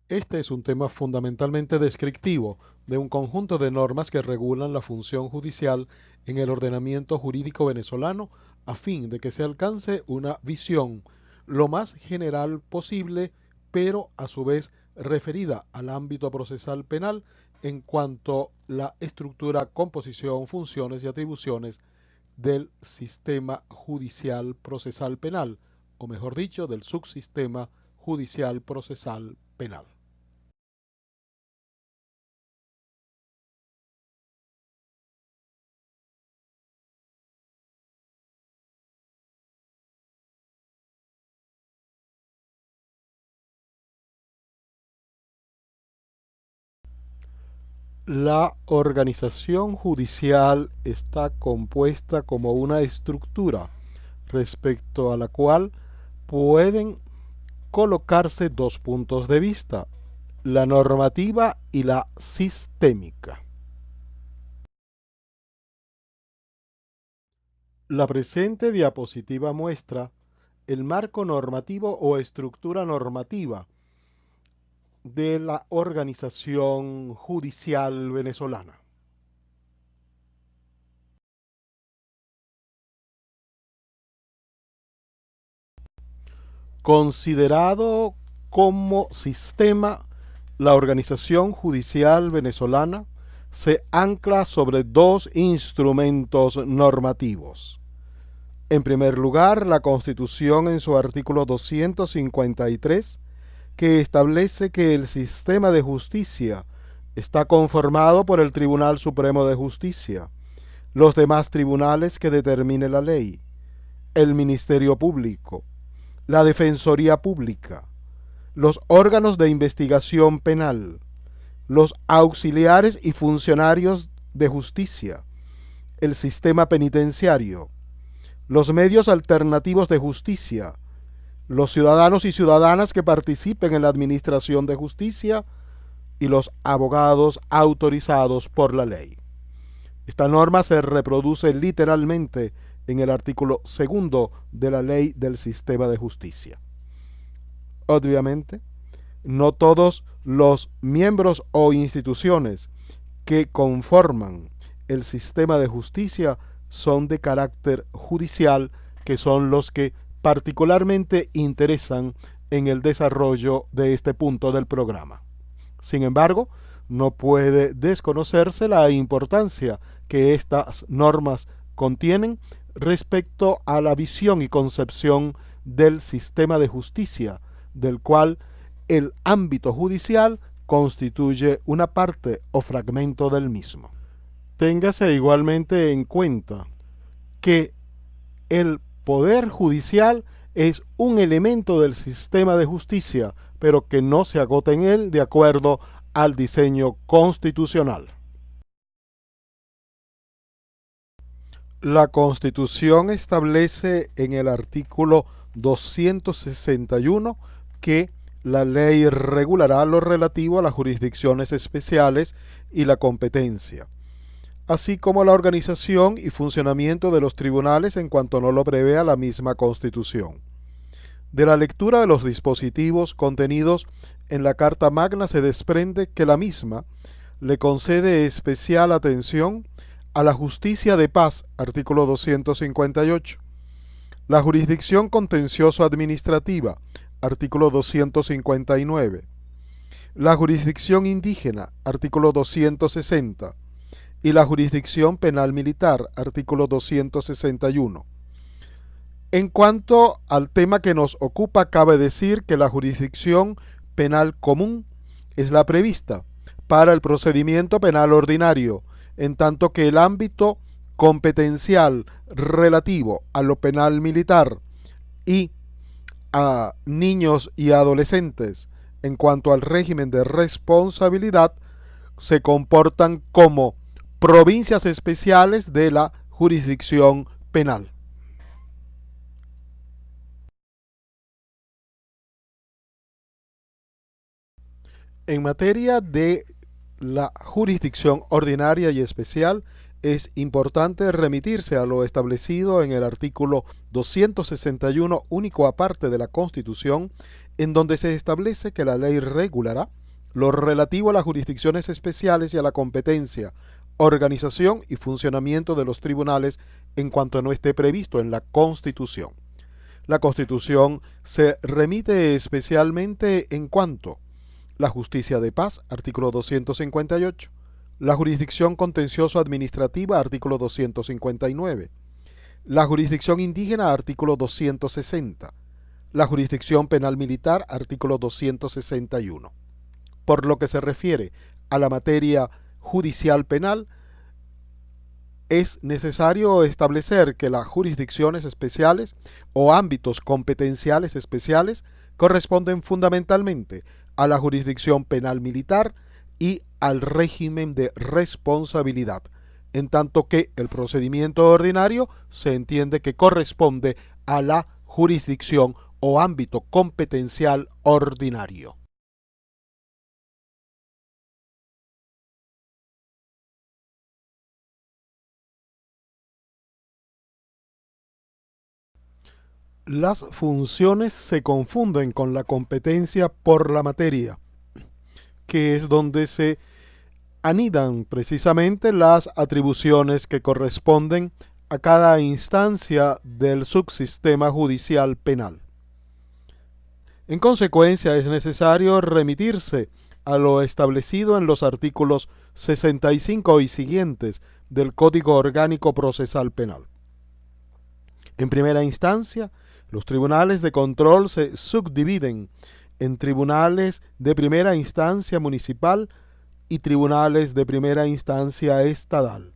Este es un tema fundamentalmente descriptivo de un conjunto de normas que regulan la función judicial en el ordenamiento jurídico venezolano a fin de que se alcance una visión lo más general posible, pero a su vez referida al ámbito procesal penal en cuanto la estructura, composición, funciones y atribuciones del sistema judicial procesal penal, o mejor dicho, del subsistema judicial procesal penal. La organización judicial está compuesta como una estructura respecto a la cual pueden colocarse dos puntos de vista, la normativa y la sistémica. La presente diapositiva muestra el marco normativo o estructura normativa de la organización judicial venezolana. Considerado como sistema, la organización judicial venezolana se ancla sobre dos instrumentos normativos. En primer lugar, la Constitución en su artículo 253, que establece que el sistema de justicia está conformado por el Tribunal Supremo de Justicia, los demás tribunales que determine la ley, el Ministerio Público, la Defensoría Pública, los órganos de investigación penal, los auxiliares y funcionarios de justicia, el sistema penitenciario, los medios alternativos de justicia, los ciudadanos y ciudadanas que participen en la administración de justicia y los abogados autorizados por la ley. Esta norma se reproduce literalmente en el artículo 2 de la Ley del Sistema de Justicia. Obviamente, no todos los miembros o instituciones que conforman el sistema de justicia son de carácter judicial, que son los que particularmente interesan en el desarrollo de este punto del programa. Sin embargo, no puede desconocerse la importancia que estas normas contienen respecto a la visión y concepción del sistema de justicia, del cual el ámbito judicial constituye una parte o fragmento del mismo. Téngase igualmente en cuenta que el poder judicial es un elemento del sistema de justicia, pero que no se agota en él de acuerdo al diseño constitucional. La Constitución establece en el artículo 261 que la ley regulará lo relativo a las jurisdicciones especiales y la competencia, así como la organización y funcionamiento de los tribunales en cuanto no lo prevea la misma Constitución. De la lectura de los dispositivos contenidos en la Carta Magna se desprende que la misma le concede especial atención a la justicia de paz, artículo 258, la jurisdicción contencioso-administrativa, artículo 259, la jurisdicción indígena, artículo 260, y la jurisdicción penal militar, artículo 261. En cuanto al tema que nos ocupa, cabe decir que la jurisdicción penal común es la prevista para el procedimiento penal ordinario, en tanto que el ámbito competencial relativo a lo penal militar y a niños y adolescentes en cuanto al régimen de responsabilidad se comportan como provincias especiales de la jurisdicción penal. En materia de la jurisdicción ordinaria y especial, es importante remitirse a lo establecido en el artículo 261 único aparte de la Constitución, en donde se establece que la ley regulará lo relativo a las jurisdicciones especiales y a la competencia, organización y funcionamiento de los tribunales en cuanto no esté previsto en la Constitución. La Constitución se remite especialmente en cuanto la justicia de paz, artículo 258, la jurisdicción contencioso-administrativa, artículo 259, la jurisdicción indígena, artículo 260, la jurisdicción penal militar, artículo 261. Por lo que se refiere a la materia judicial penal, es necesario establecer que las jurisdicciones especiales o ámbitos competenciales especiales corresponden fundamentalmente a la jurisdicción penal militar y al régimen de responsabilidad, en tanto que el procedimiento ordinario se entiende que corresponde a la jurisdicción o ámbito competencial ordinario. Las funciones se confunden con la competencia por la materia, que es donde se anidan precisamente las atribuciones que corresponden a cada instancia del subsistema judicial penal. En consecuencia, es necesario remitirse a lo establecido en los artículos 65 y siguientes del Código Orgánico Procesal Penal. En primera instancia, los tribunales de control se subdividen en tribunales de primera instancia municipal y tribunales de primera instancia estatal.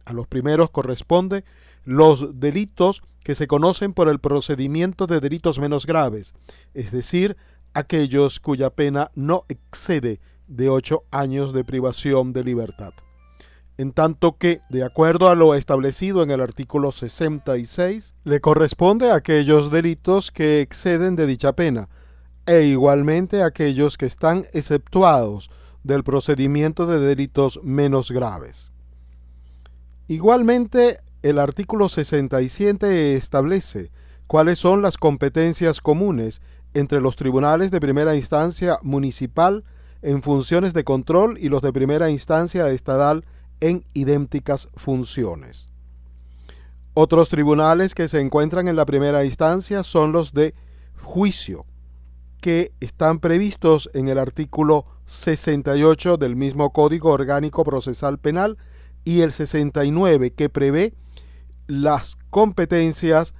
A los primeros corresponde los delitos que se conocen por el procedimiento de delitos menos graves, es decir, aquellos cuya pena no excede de 8 años de privación de libertad. En tanto que, de acuerdo a lo establecido en el artículo 66, le corresponde a aquellos delitos que exceden de dicha pena, e igualmente a aquellos que están exceptuados del procedimiento de delitos menos graves. Igualmente, el artículo 67 establece cuáles son las competencias comunes entre los tribunales de primera instancia municipal en funciones de control y los de primera instancia estatal en idénticas funciones. Otros tribunales que se encuentran en la primera instancia son los de juicio, que están previstos en el artículo 68 del mismo Código Orgánico Procesal Penal y el 69, que prevé las competencias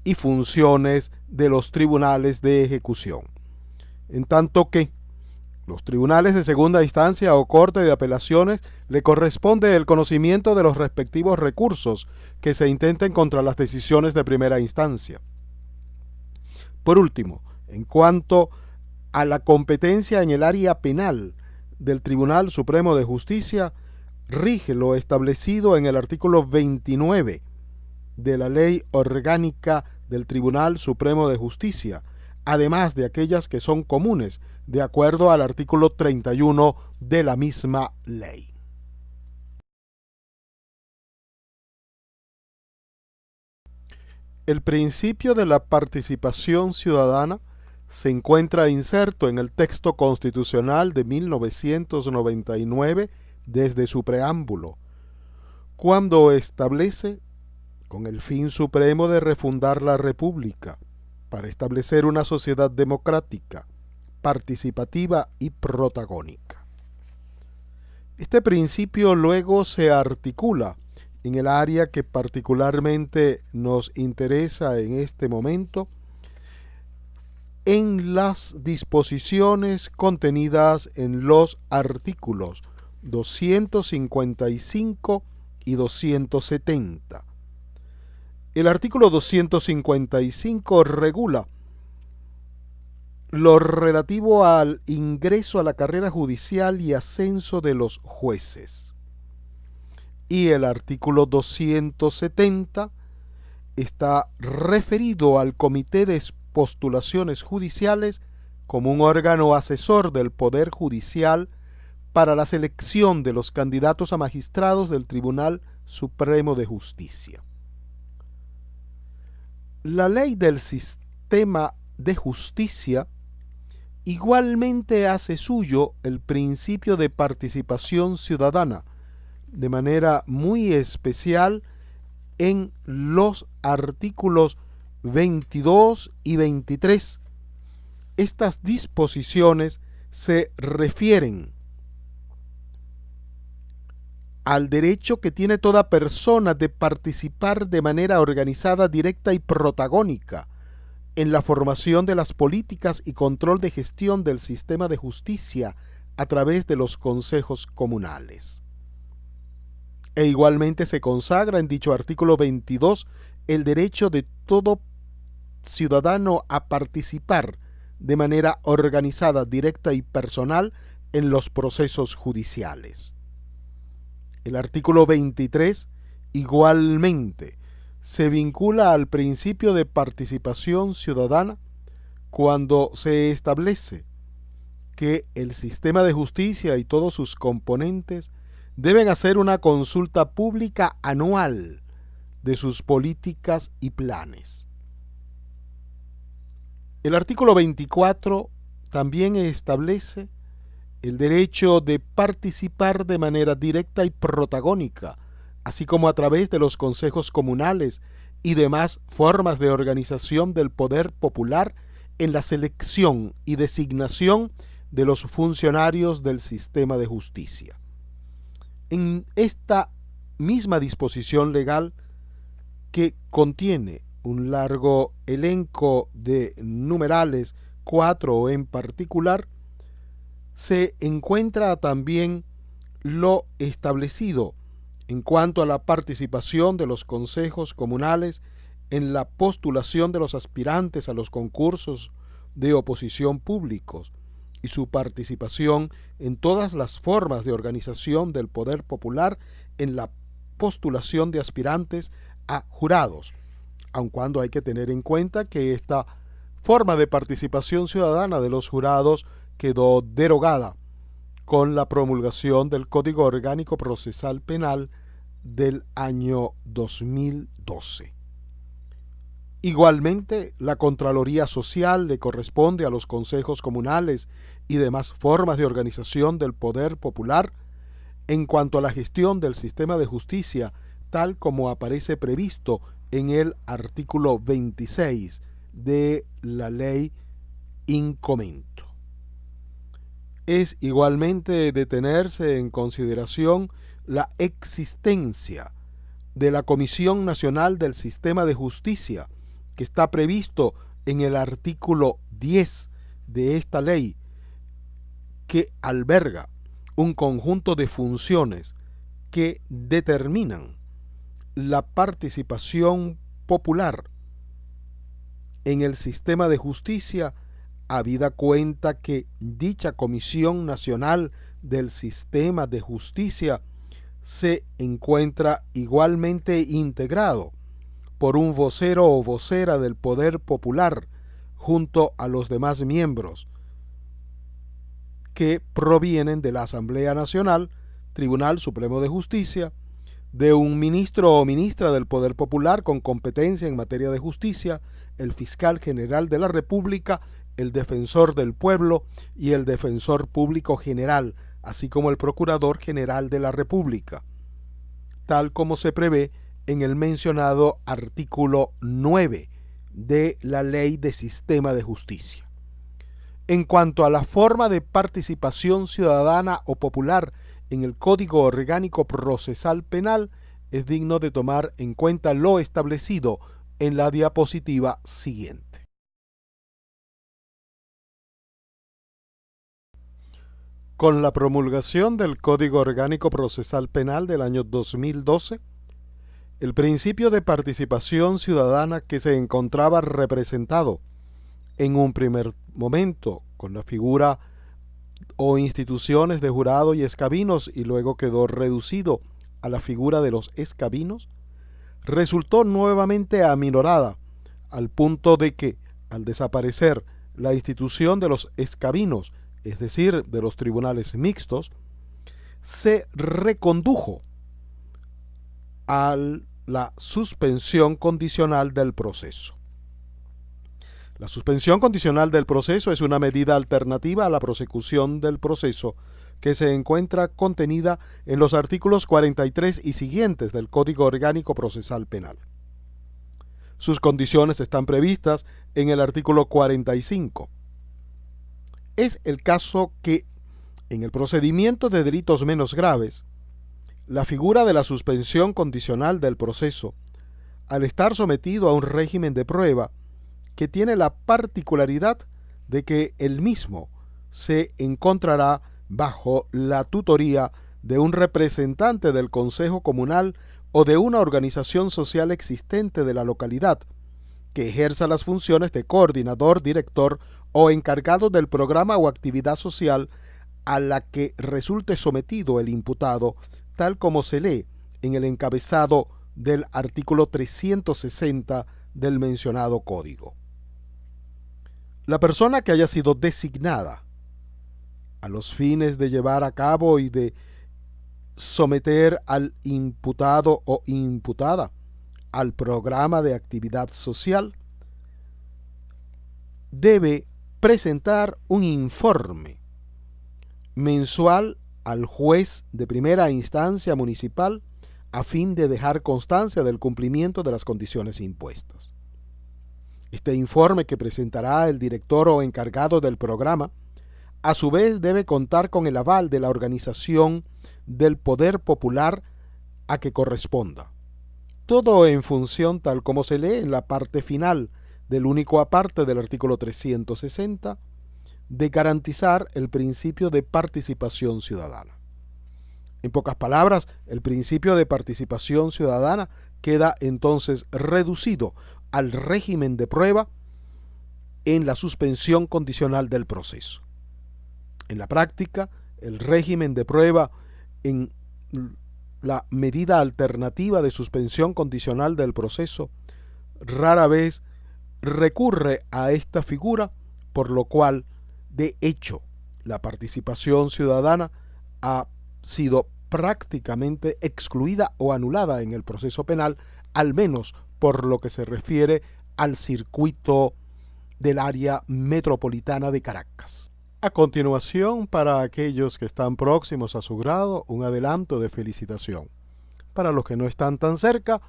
y funciones de los tribunales de ejecución. En tanto que los tribunales de segunda instancia o corte de apelaciones le corresponde el conocimiento de los respectivos recursos que se intenten contra las decisiones de primera instancia. Por último, en cuanto a la competencia en el área penal del Tribunal Supremo de Justicia, rige lo establecido en el artículo 29 de la Ley Orgánica del Tribunal Supremo de Justicia, además de aquellas que son comunes, de acuerdo al artículo 31 de la misma ley. El principio de la participación ciudadana se encuentra inserto en el texto constitucional de 1999 desde su preámbulo, cuando establece, con el fin supremo de refundar la República, para establecer una sociedad democrática, participativa y protagónica. Este principio luego se articula en el área que particularmente nos interesa en este momento, en las disposiciones contenidas en los artículos 255 y 270. El artículo 255 regula lo relativo al ingreso a la carrera judicial y ascenso de los jueces. Y el artículo 270 está referido al Comité de Postulaciones Judiciales como un órgano asesor del Poder Judicial para la selección de los candidatos a magistrados del Tribunal Supremo de Justicia. La ley del sistema de justicia igualmente hace suyo el principio de participación ciudadana, de manera muy especial en los artículos 22 y 23. Estas disposiciones se refieren al derecho que tiene toda persona de participar de manera organizada, directa y protagónica en la formación de las políticas y control de gestión del sistema de justicia a través de los consejos comunales. E igualmente se consagra en dicho artículo 22 el derecho de todo ciudadano a participar de manera organizada, directa y personal en los procesos judiciales. El artículo 23 igualmente se vincula al principio de participación ciudadana cuando se establece que el sistema de justicia y todos sus componentes deben hacer una consulta pública anual de sus políticas y planes. El artículo 24 también establece el derecho de participar de manera directa y protagónica, así como a través de los consejos comunales y demás formas de organización del poder popular en la selección y designación de los funcionarios del sistema de justicia. En esta misma disposición legal, que contiene un largo elenco de numerales, 4 en particular, se encuentra también lo establecido en cuanto a la participación de los consejos comunales en la postulación de los aspirantes a los concursos de oposición públicos y su participación en todas las formas de organización del poder popular en la postulación de aspirantes a jurados, aun cuando hay que tener en cuenta que esta forma de participación ciudadana de los jurados quedó derogada con la promulgación del Código Orgánico Procesal Penal del año 2012. Igualmente, la Contraloría Social le corresponde a los consejos comunales y demás formas de organización del poder popular en cuanto a la gestión del sistema de justicia, tal como aparece previsto en el artículo 26 de la ley in commento. Es igualmente de tenerse en consideración la existencia de la Comisión Nacional del Sistema de Justicia, que está previsto en el artículo 10 de esta ley, que alberga un conjunto de funciones que determinan la participación popular en el sistema de justicia, habida cuenta que dicha Comisión Nacional del Sistema de Justicia se encuentra igualmente integrado por un vocero o vocera del poder popular junto a los demás miembros que provienen de la Asamblea Nacional, Tribunal Supremo de Justicia, de un ministro o ministra del Poder Popular con competencia en materia de justicia, el Fiscal General de la República, el Defensor del Pueblo y el Defensor Público General, así como el Procurador General de la República, tal como se prevé en el mencionado artículo 9 de la Ley de Sistema de Justicia. En cuanto a la forma de participación ciudadana o popular en el Código Orgánico Procesal Penal, es digno de tomar en cuenta lo establecido en la diapositiva siguiente. Con la promulgación del Código Orgánico Procesal Penal del año 2012, el principio de participación ciudadana, que se encontraba representado en un primer momento con la figura o instituciones de jurado y escabinos y luego quedó reducido a la figura de los escabinos, resultó nuevamente aminorada al punto de que, al desaparecer la institución de los escabinos, es decir, de los tribunales mixtos, se recondujo a la suspensión condicional del proceso. La suspensión condicional del proceso es una medida alternativa a la prosecución del proceso que se encuentra contenida en los artículos 43 y siguientes del Código Orgánico Procesal Penal. Sus condiciones están previstas en el artículo 45. Es el caso que, en el procedimiento de delitos menos graves, la figura de la suspensión condicional del proceso, al estar sometido a un régimen de prueba que tiene la particularidad de que el mismo se encontrará bajo la tutoría de un representante del Consejo Comunal o de una organización social existente de la localidad, que ejerza las funciones de coordinador, director o encargado del programa o actividad social a la que resulte sometido el imputado, tal como se lee en el encabezado del artículo 360 del mencionado código. La persona que haya sido designada a los fines de llevar a cabo y de someter al imputado o imputada al programa de actividad social debe presentar un informe mensual al juez de primera instancia municipal a fin de dejar constancia del cumplimiento de las condiciones impuestas. Este informe, que presentará el director o encargado del programa, a su vez debe contar con el aval de la organización del poder popular a que corresponda. Todo en función, tal como se lee en la parte final del único aparte del artículo 360, de garantizar el principio de participación ciudadana. En pocas palabras, el principio de participación ciudadana queda entonces reducido al régimen de prueba en la suspensión condicional del proceso. En la práctica, el régimen de prueba en la medida alternativa de suspensión condicional del proceso rara vez recurre a esta figura, por lo cual, de hecho, la participación ciudadana ha sido prácticamente excluida o anulada en el proceso penal, al menos por lo que se refiere al circuito del área metropolitana de Caracas. A continuación, para aquellos que están próximos a su grado, un adelanto de felicitación. Para los que no están tan cerca,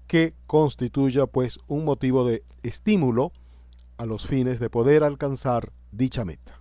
que constituya pues un motivo de estímulo a los fines de poder alcanzar dicha meta.